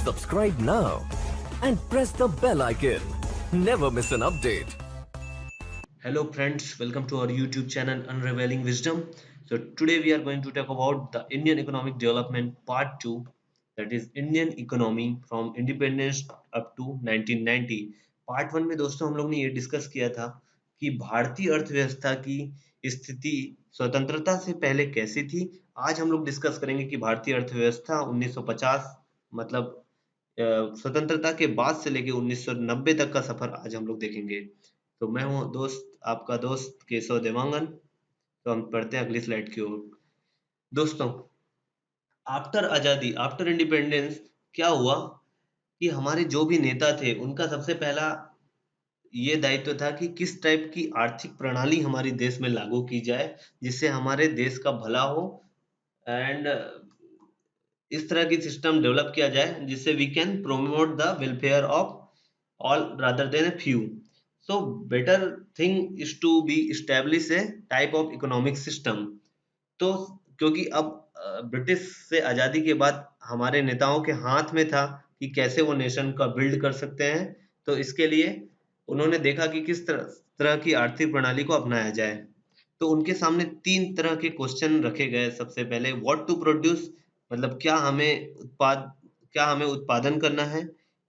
Subscribe now and press the bell icon. Never miss an update. Hello friends, welcome to our YouTube channel Unraveling Wisdom. So today we are going to talk about the Indian economic development part 2, that is Indian economy from independence up to 1990. Part 1 में दोस्तों हम लोग ने ये discuss किया था कि भारतीय अर्थव्यवस्था की स्थिति स्वतंत्रता से पहले कैसी थी। आज हम लोग डिस्कस करेंगे कि भारतीय अर्थव्यवस्था 1950 मतलब स्वतंत्रता के बाद से लेके 1990 तक का सफर आज हम लोग देखेंगे। तो मैं हूँ दोस्त आपका दोस्त केशव देवांगन। तो हम पढ़ते हैं अगली स्लाइड की ओर। दोस्तों, आफ्टर आजादी, आफ्टर इंडिपेंडेंस क्या हुआ कि हमारे जो भी नेता थे उनका सबसे पहला ये दायित्व था कि किस टाइप की आर्थिक प्रणाली हमारे देश में लागू की जाए जिससे हमारे देश का भला हो एंड इस तरह की सिस्टम डेवलप किया जाए जिससे we can promote the welfare of all rather than a few. So better thing is to be establish a type of economic system. तो क्योंकि अब ब्रिटिश से आजादी के बाद हमारे नेताओं के हाथ में था कि कैसे वो नेशन का बिल्ड कर सकते हैं। तो इसके लिए उन्होंने देखा कि किस तरह की आर्थिक प्रणाली को अपनाया जाए। तो उनके सामने 3 तरह के क्वेश्चन रखे गए। सबसे पहले व्हाट टू प्रोड्यूस, मतलब क्या हमें उत्पादन करना है,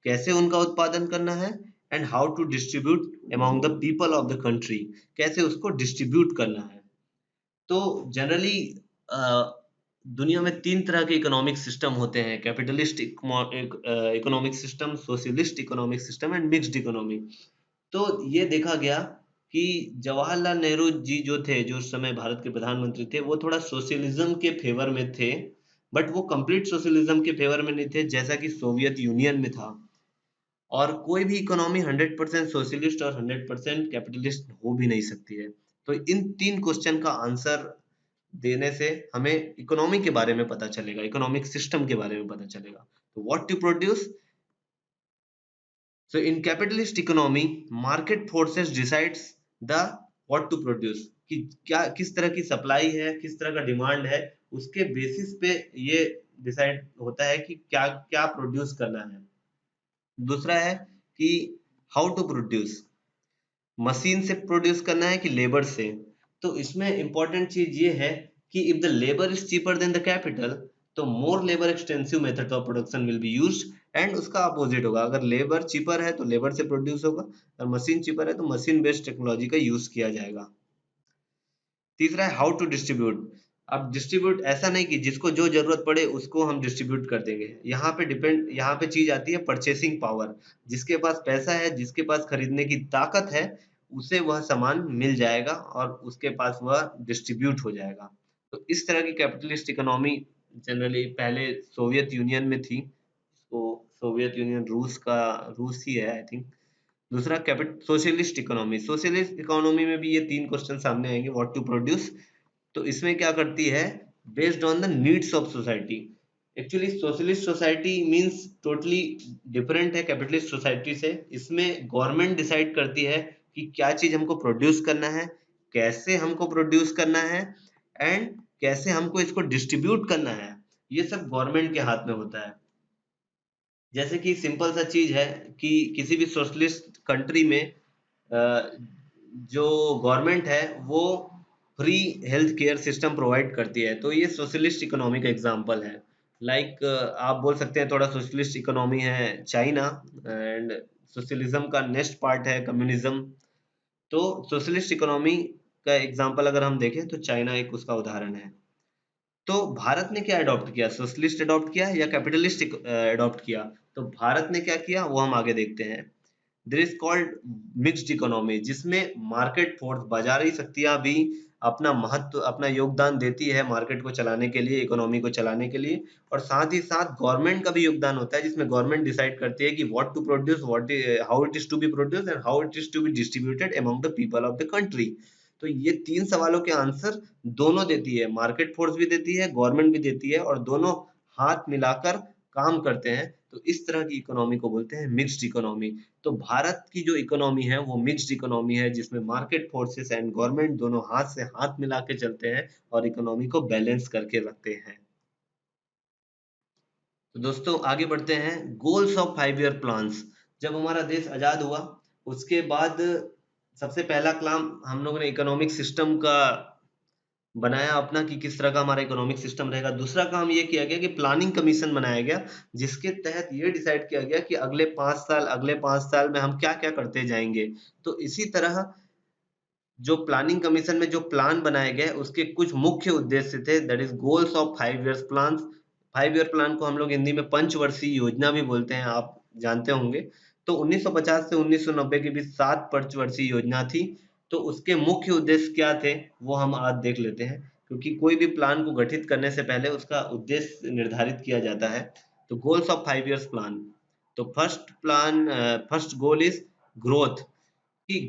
कैसे उनका उत्पादन करना है, and how to distribute among the people of the country, कैसे उसको डिस्ट्रीब्यूट करना है। तो जनरली दुनिया में 3 तरह के इकोनॉमिक सिस्टम होते हैं, capitalist economic system, socialist economic system and mixed economy. तो ये देखा गया कि जवाहरलाल नेहरू जी जो थे, जो उस समय भारत के प्रधानमंत्री थे, वो थोड़ा सोशलिज्म के फेवर में थे, बट वो कंप्लीट सोशलिज्म के फेवर में नहीं थे जैसा कि सोवियत यूनियन में था। और कोई भी इकोनॉमी 100% सोशलिस्ट और 100% कैपिटलिस्ट हो भी नहीं सकती है। तो इन 3 क्वेश्चन का आंसर देने से हमें इकोनॉमी के बारे में पता चलेगा, इकोनॉमिक सिस्टम के बारे में पता चलेगा। तो what to produce, so in capitalist economy market forces decides the what to produce, कि क्या किस तरह की सप्लाई है, किस तरह का डिमांड है, उसके बेसिस पे ये डिसाइड होता है कि क्या क्या प्रोड्यूस करना है। दूसरा है कि हाउ टू प्रोड्यूस, मशीन से प्रोड्यूस करना है कि लेबर से। तो इसमें इंपॉर्टेंट चीज ये है कि if the labour is cheaper than the capital, तो more labour extensive method of production will be used, and उसका अपोजिट होगा। अगर लेबर चीपर है तो लेबर से प्रोड्यूस होगा, और मशीन चीपर है तो मशीन बेस्ड टेक्नोलॉजी का यूज किया जाएगा। तीसरा है हाउ टू डिस्ट्रीब्यूट। अब डिस्ट्रीब्यूट ऐसा नहीं कि जिसको जो जरूरत पड़े उसको हम डिस्ट्रीब्यूट कर देंगे। यहाँ पे चीज आती है परचेसिंग पावर। जिसके पास पैसा है, जिसके पास खरीदने की ताकत है, उसे वह सामान मिल जाएगा और उसके पास वह डिस्ट्रीब्यूट हो जाएगा। तो इस तरह की कैपिटलिस्ट इकोनॉमी जनरली पहले सोवियत यूनियन में थी। तो सोवियत यूनियन रूस ही है आई थिंक। दूसरा कैपिट सोशलिस्ट इकोनॉमी, सोशलिस्ट इकोनॉमी में भी ये 3 क्वेश्चन सामने आएंगे, व्हाट टू प्रोड्यूस। तो इसमें क्या करती है, based on the needs of society. Actually socialist society means totally different है कैपिटलिस्ट सोसाइटी से। इसमें गवर्नमेंट डिसाइड करती है कि क्या चीज हमको प्रोड्यूस करना है, कैसे हमको प्रोड्यूस करना है, एंड कैसे हमको इसको डिस्ट्रीब्यूट करना है। ये सब गवर्नमेंट के हाथ में होता है। जैसे कि सिंपल सा चीज है कि किसी भी सोशलिस्ट कंट्री में जो गवर्नमेंट है वो free health care system provide करती है। तो ये सोशलिस्ट इकोनॉमी का एग्जांपल है। लाइक आप बोल सकते हैं थोड़ा सोशलिस्ट इकोनॉमी है चाइना, एंड सोशलिज्म का नेक्स्ट पार्ट है कम्युनिज्म। तो सोशलिस्ट इकोनॉमी का एग्जांपल अगर हम देखें तो चाइना एक उसका उदाहरण है। तो भारत ने क्या अडॉप्ट किया, सोशलिस्ट अडॉप्ट किया या कैपिटलिस्ट अडॉप्ट किया? तो भारत ने क्या किया वो हम आगे देखते हैं। There is called mixed economy, जिसमें मार्केट फोर्स, बाजारी शक्तियां भी अपना महत्व, अपना योगदान देती है मार्केट को चलाने के लिए, इकोनॉमी को चलाने के लिए। और साथ ही साथ गवर्नमेंट का भी योगदान होता है, जिसमें गवर्नमेंट डिसाइड करती है कि what to produce, how it is to be produce and how it is to be distributed among the people of the country. तो ये 3 सवालों के आंसर दोनों देती है, मार्केट फोर्स भी देती है, गवर्नमेंट भी देती है, और दोनों हाथ मिलाकर काम करते हैं। तो इस तरह की इकोनॉमी को बोलते हैं मिक्स्ड इकोनॉमी। तो भारत की जो इकोनॉमी है वो मिक्स्ड इकोनॉमी है, जिसमें मार्केट फोर्सेस एंड गवर्नमेंट दोनों हाथ से हाथ मिला के चलते हैं और इकोनॉमी को बैलेंस करके रखते हैं। तो दोस्तों आगे बढ़ते हैं, गोल्स ऑफ 5 ईयर प्लान्स। जब हमारा देश आजाद हुआ उसके बाद सबसे पहला काम हम लोगों ने इकोनॉमिक सिस्टम का बनाया अपना, कि किस तरह का हमारा इकोनॉमिक सिस्टम रहेगा। दूसरा काम ये किया गया कि प्लानिंग कमीशन बनाया गया, जिसके तहत ये डिसाइड किया गया कि अगले 5 साल में हम क्या क्या करते जाएंगे। तो इसी तरह जो प्लानिंग कमीशन में जो प्लान बनाए गए उसके कुछ मुख्य उद्देश्य थे, that is goals of 5 years plan. 5 year plan को हम लोग हिंदी में पंचवर्षीय योजना भी बोलते हैं, आप जानते होंगे। तो 1950 से 1990 के बीच 7 पंचवर्षीय योजना थी। तो उसके मुख्य उद्देश्य क्या थे वो हम आज देख लेते हैं, क्योंकि कोई भी प्लान को गठित करने से पहले उसका उद्देश्य निर्धारित किया जाता है। तो गोल्स ऑफ 5 ईयर्स प्लान। तो फर्स्ट गोल इज ग्रोथ। कि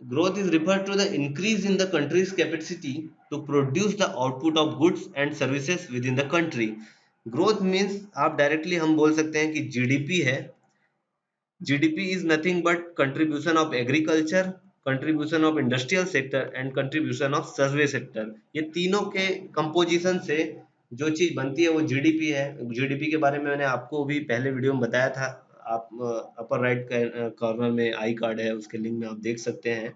growth is referred to the increase in the country's capacity to produce the output of goods and services within the country. growth means आप directly हम बोल सकते हैं कि GDP है। GDP is nothing but contribution of agriculture, contribution of industrial sector and contribution of survey sector. ये तीनों के कंपोजिशन से जो चीज बनती है वो जीडीपी है। जीडीपी के बारे में मैंने आपको भी पहले वीडियो में बताया था। आप अपर राइट कॉर्नर में आई कार्ड है, उसके लिंक में आप देख सकते हैं।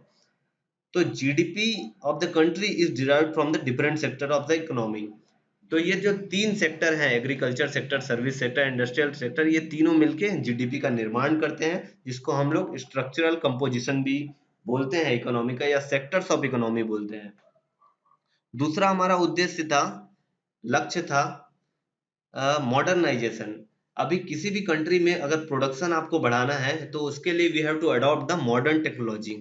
तो GDP of the country is derived from the different sector of the economy. तो ये जो 3 सेक्टर हैं, agriculture sector, service sector, industrial sector, ये तीनों मिलके जीडीपी का निर्माण करते हैं, जिसको हम लोग स्ट्रक्चरल कंपोजिशन भी बोलते हैं इकोनॉमी का, या सेक्टर्स ऑफ इकोनॉमी बोलते हैं। दूसरा हमारा उद्देश्य था, लक्ष्य था मॉडर्नाइजेशन। अभी किसी भी कंट्री में अगर प्रोडक्शन आपको बढ़ाना है तो उसके लिए we have to adopt the modern technology.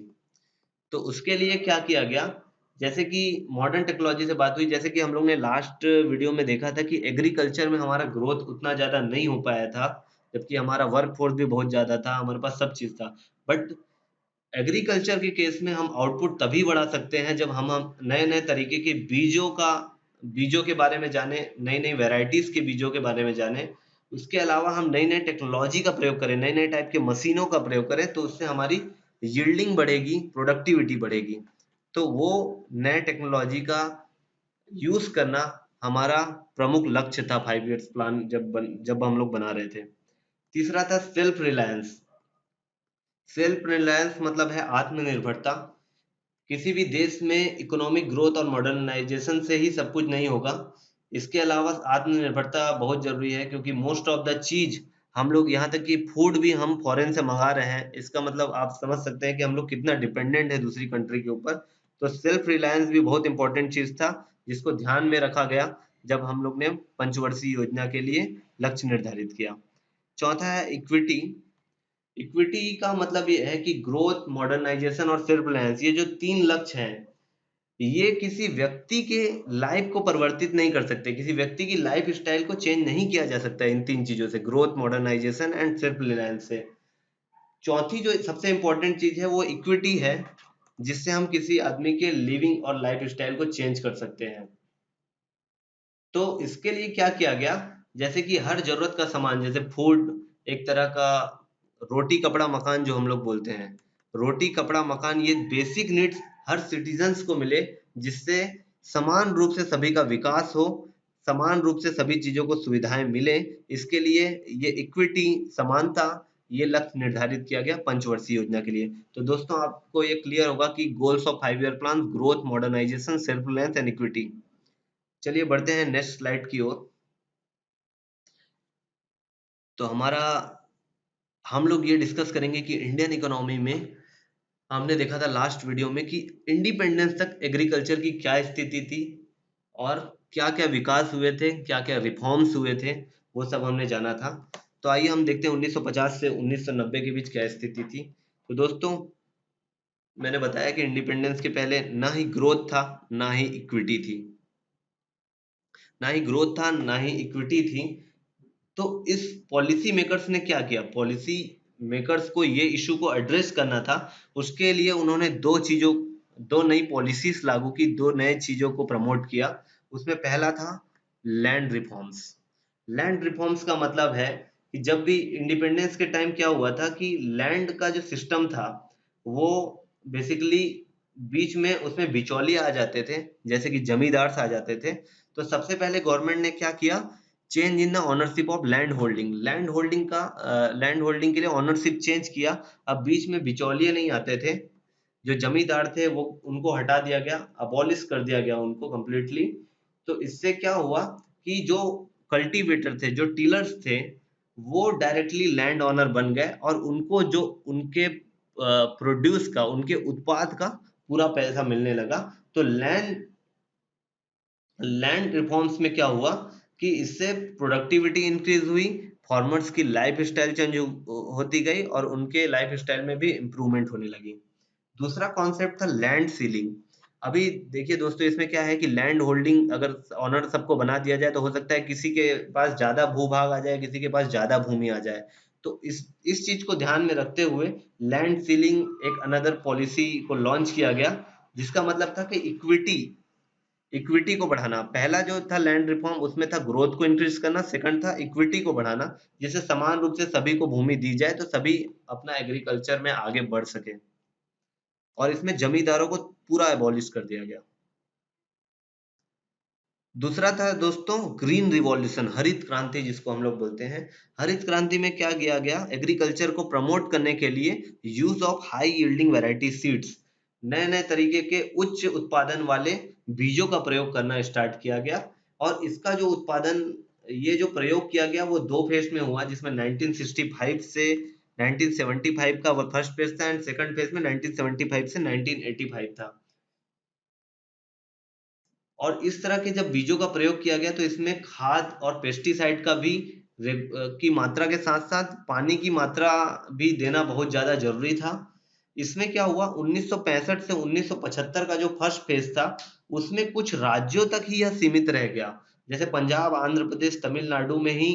तो उसके लिए क्या किया गया, जैसे कि मॉडर्न टेक्नोलॉजी से बात हुई, जैसे कि हम लोग ने लास्ट वीडियो में देखा था कि एग्रीकल्चर में हमारा ग्रोथ उतना ज्यादा नहीं हो पाया था, जबकि हमारा वर्क फोर्स भी बहुत ज्यादा था, हमारे पास सब चीज था। बट एग्रीकल्चर के केस में हम आउटपुट तभी बढ़ा सकते हैं जब हम नए नए तरीके के बीजों के बारे में जाने, नई नई वेराइटीज के बीजों के बारे में जाने। उसके अलावा हम नई नई टेक्नोलॉजी का प्रयोग करें, नए नए टाइप के मशीनों का प्रयोग करें, तो उससे हमारी यील्डिंग बढ़ेगी, प्रोडक्टिविटी बढ़ेगी। तो वो नए टेक्नोलॉजी का यूज करना हमारा प्रमुख लक्ष्य था 5 ईयर्स प्लान जब हम लोग बना रहे थे। तीसरा था सेल्फ रिलायंस। सेल्फ रिलायंस मतलब है आत्मनिर्भरता। किसी भी देश में इकोनॉमिक ग्रोथ और मॉडर्नाइजेशन से ही सब कुछ नहीं होगा। इसके अलावा आत्मनिर्भरता बहुत जरूरी है, क्योंकि मोस्ट ऑफ द चीज हम लोग, यहाँ तक कि फूड भी हम फॉरेन से मंगा रहे हैं। इसका मतलब आप समझ सकते हैं कि हम लोग कितना डिपेंडेंट है दूसरी कंट्री के ऊपर। तो सेल्फ रिलायंस भी बहुत इंपॉर्टेंट चीज था, जिसको ध्यान में रखा गया जब हम लोग ने पंचवर्षीय योजना के लिए लक्ष्य निर्धारित किया। चौथा है इक्विटी। इक्विटी का मतलब ये है कि ग्रोथ, मॉडर्नाइजेशन और सेल्फ रिलायंस, ये जो 3 लक्ष्य हैं, ये किसी व्यक्ति के लाइफ को परिवर्तित नहीं कर सकते, किसी व्यक्ति की लाइफ स्टाइल को चेंज नहीं किया जा सकता इन 3 चीजों से, growth, modernisation and self reliance से। चौथी जो सबसे इंपॉर्टेंट चीज है वो इक्विटी है, जिससे हम किसी आदमी के लिविंग और लाइफ स्टाइल को चेंज कर सकते हैं। तो इसके लिए क्या किया गया, जैसे कि हर जरूरत का सामान, जैसे फूड एक तरह का, रोटी कपड़ा मकान जो हम लोग बोलते हैं, रोटी कपड़ा मकान, ये बेसिक नीड्स हर सिटीजन्स को मिले, जिससे समान रूप से सभी का विकास हो, समान रूप से सभी चीजों को सुविधाएं मिले। इसके लिए ये इक्विटी, समानता, ये लक्ष्य निर्धारित किया गया पंचवर्षीय योजना के लिए। तो दोस्तों आपको ये क्लियर होगा कि goals of 5 year plan, growth, modernisation, self reliance and equity. चलिए बढ़ते हैं नेक्स्ट स्लाइड की ओर। तो हम लोग ये डिस्कस करेंगे कि इंडियन इकोनॉमी में हमने देखा था लास्ट वीडियो में कि इंडिपेंडेंस तक एग्रीकल्चर की क्या स्थिति थी और क्या क्या विकास हुए थे, क्या क्या रिफॉर्म्स हुए थे, वो सब हमने जाना था। तो आइए हम देखते हैं 1950 से 1990 के बीच क्या स्थिति थी। तो दोस्तों मैंने बताया कि इंडिपेंडेंस के पहले ना ही ग्रोथ था ना ही इक्विटी थी, ना ही ग्रोथ था ना ही इक्विटी थी। तो इस पॉलिसी मेकर्स ने क्या किया, पॉलिसी मेकर्स को ये इशू को एड्रेस करना था। उसके लिए उन्होंने दो नई पॉलिसीज लागू की, दो नए चीजों को प्रमोट किया। उसमें पहला था लैंड रिफॉर्म्स। लैंड रिफॉर्म्स का मतलब है कि जब भी इंडिपेंडेंस के टाइम क्या हुआ था कि लैंड का जो सिस्टम था वो बेसिकली बीच में उसमें बिचौलिए आ जाते थे, जैसे कि जमींदार आ जाते थे। तो सबसे पहले गवर्नमेंट ने क्या किया change in the ownership of land holding, land holding के लिए ओनरशिप चेंज किया। अब बीच में बिचौलिए नहीं आते थे, जो जमींदार थे वो उनको हटा दिया गया, अबॉलिश कर दिया गया उनको कंप्लीटली। तो इससे क्या हुआ कि जो कल्टीवेटर थे, जो टीलर्स थे, वो डायरेक्टली लैंड ओनर बन गए और उनको जो उनके प्रोड्यूस का, उनके उत्पाद का पूरा पैसा मिलने लगा। तो लैंड लैंड रिफॉर्म्स में क्या हुआ कि इससे प्रोडक्टिविटी इंक्रीज हुई, फार्मर्स की लाइफ स्टाइल चेंज होती गई और उनके लाइफ स्टाइल में भी इंप्रूवमेंट होने लगी। दूसरा कॉन्सेप्ट था लैंड सीलिंग। अभी देखिए दोस्तों, इसमें क्या है कि लैंड होल्डिंग अगर ऑनर सबको बना दिया जाए तो हो सकता है किसी के पास ज्यादा भूभाग आ जाए, किसी के पास ज्यादा भूमि आ जाए। तो इस चीज को ध्यान में रखते हुए लैंड सीलिंग एक अनदर पॉलिसी को लॉन्च किया गया, जिसका मतलब था कि इक्विटी को बढ़ाना। पहला जो था लैंड रिफॉर्म, उसमें था ग्रोथ को इंक्रीज करना, सेकंड था इक्विटी को बढ़ाना, जिससे समान रूप से सभी को भूमि दी जाए तो सभी अपना एग्रीकल्चर में आगे बढ़ सके। और इसमें जमींदारों को पूरा एबॉलिश कर दिया गया। दूसरा था दोस्तों ग्रीन रिवॉल्यूशन, हरित क्रांति जिसको हम लोग बोलते हैं। हरित क्रांति में क्या किया गया, एग्रीकल्चर को प्रमोट करने के लिए use of high yielding variety seeds, नए नए तरीके के उच्च उत्पादन वाले बीजों का प्रयोग करना स्टार्ट किया गया। और इसका जो उत्पादन, ये जो प्रयोग किया गया वो दो फेज में हुआ, जिसमें 1965 से 1975 का वो फर्स्ट फेज था एंड सेकंड फेज में 1975 से 1985 था। और इस तरह के जब बीजों का प्रयोग किया गया तो इसमें खाद और पेस्टिसाइड का भी की मात्रा के साथ साथ पानी की मात्रा भी देना बहुत ज्यादा जरूरी था। इसमें क्या हुआ, 1965 से 1975 का जो फर्स्ट फेज था उसमें कुछ राज्यों तक ही यह सीमित रह गया। जैसे पंजाब, आंध्र प्रदेश, तमिलनाडु में ही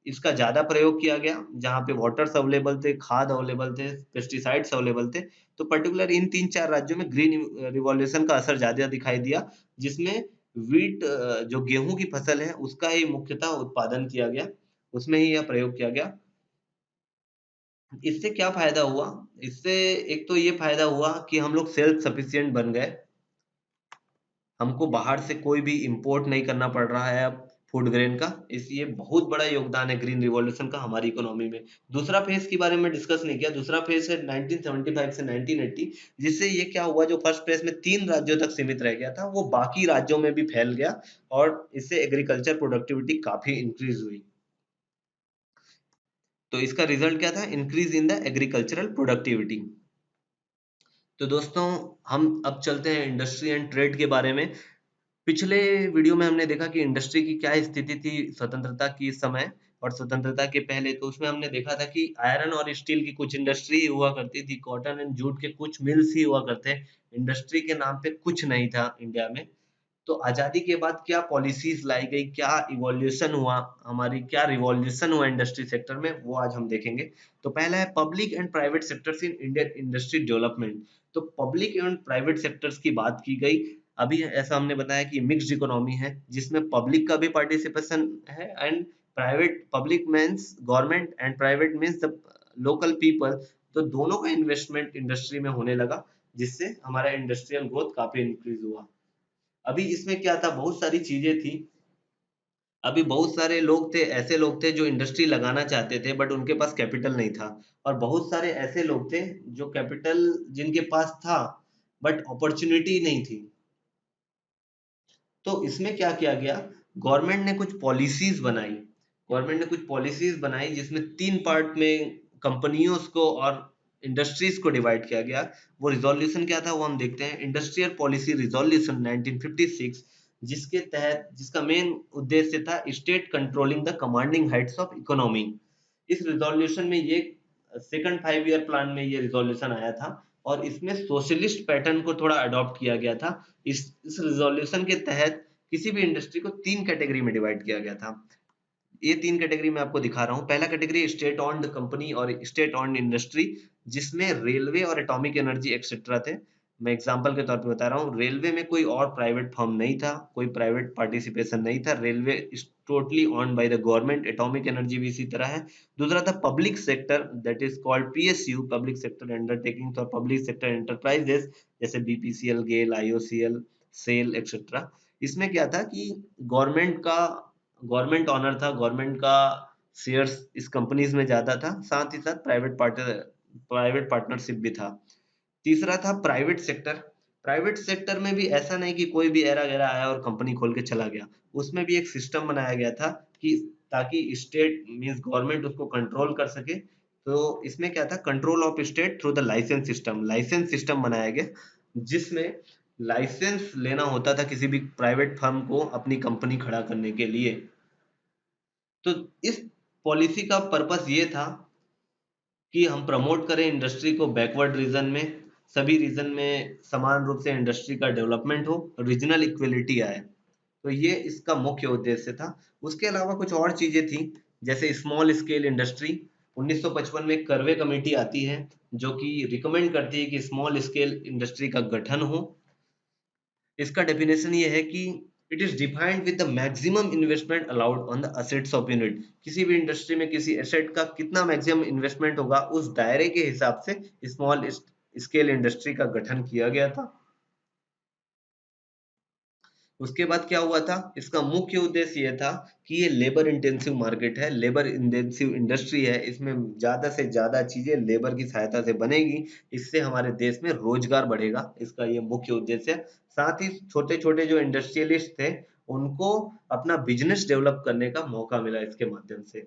इसका ज्यादा प्रयोग किया गया, जहाँ पे वाटर्स अवेलेबल थे, खाद अवेलेबल थे, पेस्टिसाइड्स अवेलेबल थे। तो पर्टिकुलर इन 3-4 राज्यों में ग्रीन रिवॉल्यूशन का असर ज्यादा दिखाई दिया, जिसमें वीट, जो गेहूं की फसल है उसका ही मुख्यतः उत्पादन किया गया, उसमें ही यह प्रयोग किया गया। इससे क्या फायदा हुआ, इससे एक तो ये फायदा हुआ कि हम लोग सेल्फ सफिशिएंट बन गए, हमको बाहर से कोई भी इंपोर्ट नहीं करना पड़ रहा है अब फूड ग्रेन का। इसलिए बहुत बड़ा योगदान है ग्रीन रिवॉल्यूशन का हमारी इकोनॉमी में। दूसरा फेज के बारे में डिस्कस नहीं किया, दूसरा फेज है 1975 से 1980, जिससे ये क्या हुआ, जो फर्स्ट फेज में 3 राज्यों तक सीमित रह गया था वो बाकी राज्यों में भी फैल गया और इससे एग्रीकल्चर प्रोडक्टिविटी काफी इंक्रीज हुई। तो इसका रिजल्ट क्या था, increase in the agricultural productivity. तो दोस्तों हम अब चलते हैं इंडस्ट्री एंड ट्रेड के बारे में। पिछले वीडियो में हमने देखा कि इंडस्ट्री की क्या स्थिति थी स्वतंत्रता की समय और स्वतंत्रता के पहले। तो उसमें हमने देखा था कि आयरन और स्टील की कुछ इंडस्ट्री हुआ करती थी, कॉटन एंड जूट के कुछ मिल्स ही हुआ करते, इंडस्ट्री के नाम पे कुछ नहीं था इंडिया में। तो आजादी के बाद क्या पॉलिसीज लाई गई, क्या इवोल्यूशन हुआ, हमारी क्या रिवॉल्यूशन हुआ इंडस्ट्री सेक्टर में, वो आज हम देखेंगे। तो पहला है public and private sectors in Indian industry development. तो पब्लिक एंड प्राइवेट सेक्टर्स की बात की गई। अभी ऐसा हमने बताया कि मिक्स्ड इकोनॉमी है, जिसमें पब्लिक का भी पार्टिसिपेशन है and private, public means government and private means the local people. तो दोनों का इन्वेस्टमेंट इंडस्ट्री में होने लगा, जिससे हमारा इंडस्ट्रियल ग्रोथ काफी इंक्रीज हुआ। अभी इसमें क्या था, बहुत सारी चीजें थी। अभी बहुत सारे लोग थे, ऐसे लोग थे जो इंडस्ट्री लगाना चाहते थे बट उनके पास कैपिटल नहीं था, और बहुत सारे ऐसे लोग थे जो कैपिटल जिनके पास था बट अपॉर्चुनिटी नहीं थी। तो इसमें क्या किया गया, गवर्नमेंट ने कुछ पॉलिसीज बनाई, जिसमें 3 पार्ट में कंपनियों को और इंडस्ट्रीज को डिवाइड किया गया। वो रिजोल्यूशन क्या था वो हम देखते हैं। इंडस्ट्रियल पॉलिसी रिजोल्यूशन 1956, जिसके तहत, जिसका मेन उद्देश्य था state controlling the commanding Heights of economy. इस रिजोल्यूशन में ये सेकंड 5 ईयर प्लान में ये रिजोल्यूशन आया था और इसमें सोशलिस्ट पैटर्न को थोड़ा अडॉप्ट किया गया था। इस रिजोल्यूशन के तहत किसी भी इंडस्ट्री को 3 कैटेगरी में डिवाइड किया गया था। ये 3 कैटेगरी मैं आपको दिखा रहा हूँ। पहला कैटेगरी स्टेट ऑन्ड कंपनी और स्टेट ऑन्ड इंडस्ट्री, जिसमें रेलवे और एटॉमिक एनर्जी एक्सेट्रा थे। मैं एग्जांपल के तौर पे बता रहा हूँ, रेलवे में कोई और प्राइवेट फर्म नहीं था, कोई प्राइवेट पार्टिसिपेशन नहीं था, railway is totally on by the government. Atomic energy भी इसी तरह है। दूसरा था public sector, that is called PSU, public sector undertaking और पब्लिक सेक्टर एंटरप्राइजेस, जैसे बीपीसीएल, गेल, आईओसीएल, सेल एक्सेट्रा। इसमें क्या था कि गवर्नमेंट का गवर्नमेंट ऑनर था, गवर्नमेंट का शेयर्स इस कंपनीज में ज्यादा था, साथ ही साथ प्राइवेट पार्टनरशिप भी था। तीसरा था प्राइवेट सेक्टर। प्राइवेट सेक्टर में भी ऐसा नहीं कि कोई भी ऐरा गैरा आया और कंपनी खोल के चला गया, उसमें भी एक सिस्टम बनाया गया था कि ताकि स्टेट मींस गवर्नमेंट उसको कंट्रोल कर सके। तो इसमें क्या था, control of state through the licence system बनाया गया, जिसमें लाइसेंस लेना होता था किसी भी प्राइवेट फर्म को अपनी कंपनी खड़ा करने के लिए। तो इस पॉलिसी का पर्पस ये था कि हम प्रमोट करें इंडस्ट्री को बैकवर्ड रीजन में, सभी रीजन में समान रूप से इंडस्ट्री का डेवलपमेंट हो, रीजनल इक्वलिटी आए। तो ये इसका मुख्य उद्देश्य था। उसके अलावा कुछ और चीजें थी, जैसे स्मॉल स्केल इंडस्ट्री। 1955 में करवे कमेटी आती है जो कि रिकमेंड करती है कि स्मॉल स्केल इंडस्ट्री का गठन हो। इसका डेफिनेशन ये है कि it is defined with the maximum investment allowed on the assets of unit. किसी भी इंडस्ट्री में किसी एसेट का कितना मैक्सिमम इन्वेस्टमेंट होगा, उस दायरे के हिसाब से स्मॉल स्केल इंडस्ट्री का गठन किया गया था। उसके बाद क्या हुआ था, इसका मुख्य उद्देश्य ये था कि ये लेबर इंटेंसिव मार्केट है, लेबर इंटेंसिव इंडस्ट्री है, इसमें ज्यादा से ज्यादा चीजें लेबर की सहायता से बनेगी, इससे हमारे देश में रोजगार बढ़ेगा, इसका ये मुख्य उद्देश्य है। साथ ही छोटे छोटे जो इंडस्ट्रियलिस्ट थे उनको अपना बिजनेस डेवलप करने का मौका मिला इसके माध्यम से।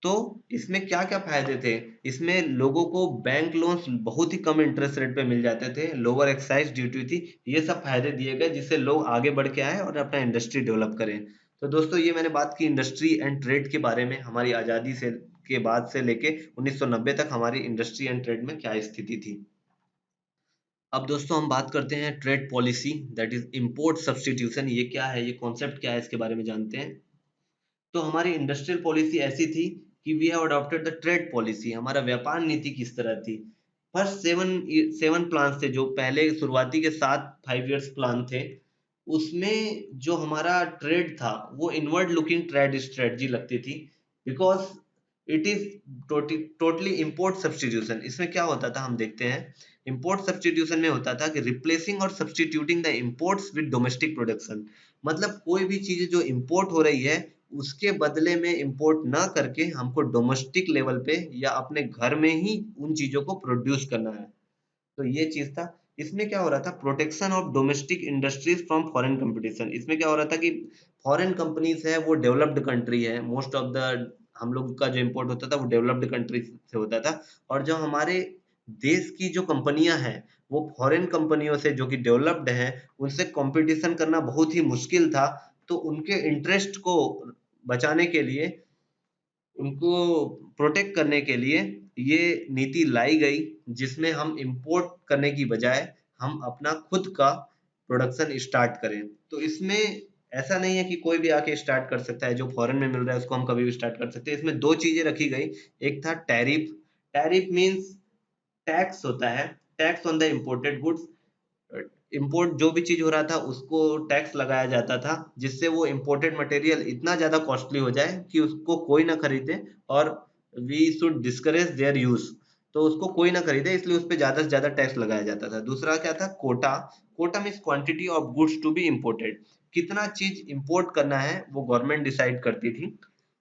तो इसमें क्या क्या फायदे थे, इसमें लोगों को बैंक लोन्स बहुत ही कम इंटरेस्ट रेट पे मिल जाते थे, लोअर एक्साइज ड्यूटी थी, ये सब फायदे दिए गए जिससे लोग आगे बढ़ के आए और अपना इंडस्ट्री डेवलप करें। तो दोस्तों ये मैंने बात की इंडस्ट्री एंड ट्रेड के बारे में, हमारी आजादी से के बाद से लेके 1990 तक हमारी इंडस्ट्री एंड ट्रेड में क्या स्थिति थी। अब दोस्तों हम बात करते हैं trade policy, that is import substitution. ये क्या है, ये कॉन्सेप्ट क्या है, इसके बारे में जानते हैं। तो हमारी इंडस्ट्रियल पॉलिसी ऐसी थी कि we have adopted the trade policy. हमारा व्यापार नीति किस तरह थी, फर्स्ट सेवन प्लान थे, जो पहले शुरुआती के 7 5 इयर्स प्लान थे, उसमें जो हमारा ट्रेड था वो इनवर्ड लुकिंग ट्रेड स्ट्रेटजी लगती थी, because it is totally import substitution. इसमें क्या होता था हम देखते हैं, इंपोर्ट सब्सटीट्यूशन में होता था कि रिप्लेसिंग और substituting the imports with domestic production. मतलब कोई भी चीज जो इंपोर्ट हो रही है उसके बदले में इंपोर्ट ना करके हमको डोमेस्टिक लेवल पे या अपने घर में ही उन चीजों को प्रोड्यूस करना है। तो ये चीज था। इसमें क्या हो रहा था, protection of domestic industries from foreign competition. इसमें क्या हो रहा था कि फॉरेन कंपनीज है वो डेवलप्ड कंट्री है, मोस्ट ऑफ द हम लोग का जो इम्पोर्ट होता था वो डेवलप्ड कंट्री से होता था, और जो हमारे देश की जो कंपनियां हैं वो फॉरेन कंपनियों से जो कि डेवलप्ड हैं उनसे कंपटीशन करना बहुत ही मुश्किल था। तो उनके इंटरेस्ट को बचाने के लिए, उनको प्रोटेक्ट करने के लिए ये नीति लाई गई, जिसमें हम इंपोर्ट करने की बजाय हम अपना खुद का प्रोडक्शन स्टार्ट करें। तो इसमें ऐसा नहीं है कि कोई भी आके स्टार्ट कर सकता है, जो फॉरेन में मिल रहा है उसको हम कभी भी स्टार्ट कर सकते हैं। इसमें दो चीजें रखी गई, एक था टैरिफ। टैरिफ मीन्स टैक्स होता है, tax on the imported goods. Import जो भी चीज हो रहा था उसको टैक्स लगाया जाता था, जिससे वो इंपोर्टेड मटेरियल इतना ज्यादा कॉस्टली हो जाए कि उसको कोई ना खरीदे, और we should discourage their use. तो उसको कोई ना खरीदे, इसलिए उस पर ज्यादा से ज्यादा टैक्स लगाया जाता था। दूसरा क्या था, quota. Quota means quantity of goods to be imported. कितना चीज इंपोर्ट करना है वो गवर्नमेंट डिसाइड करती थी।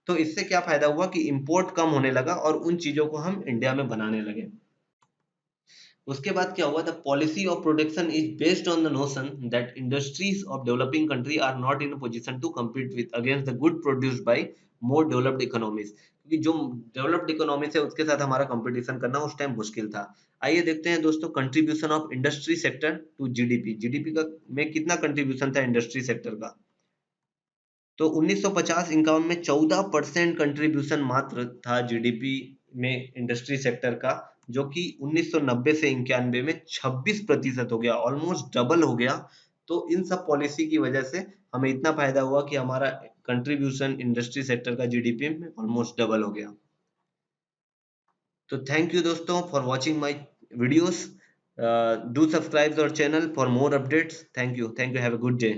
तो इससे क्या फायदा हुआ कि इंपोर्ट कम होने लगा और उन चीजों को हम इंडिया में बनाने लगे। उसके बाद क्या हुआ, the policy of protection is based on the notion that industries of developing country are not in position to compete with against the good produced by more developed economies. क्योंकि जो डेवलप्ड इकोनॉमीज है उसके साथ हमारा competition करना उस time मुश्किल था। आइए देखते हैं दोस्तों, contribution of industry sector to GDP. GDP का में कितना कंट्रीब्यूशन था इंडस्ट्री सेक्टर का। तो 1950-51 में 14% कंट्रीब्यूशन मात्र था जीडीपी में इंडस्ट्री सेक्टर का, जो कि 1990 से 91 में 26% हो गया, ऑलमोस्ट डबल हो गया। तो इन सब पॉलिसी की वजह से हमें इतना फायदा हुआ कि हमारा कंट्रीब्यूशन इंडस्ट्री सेक्टर का जीडीपी में ऑलमोस्ट डबल हो गया। तो थैंक यू दोस्तों for watching my videos. Do subscribe our channel for more updates. Thank you, have a good day.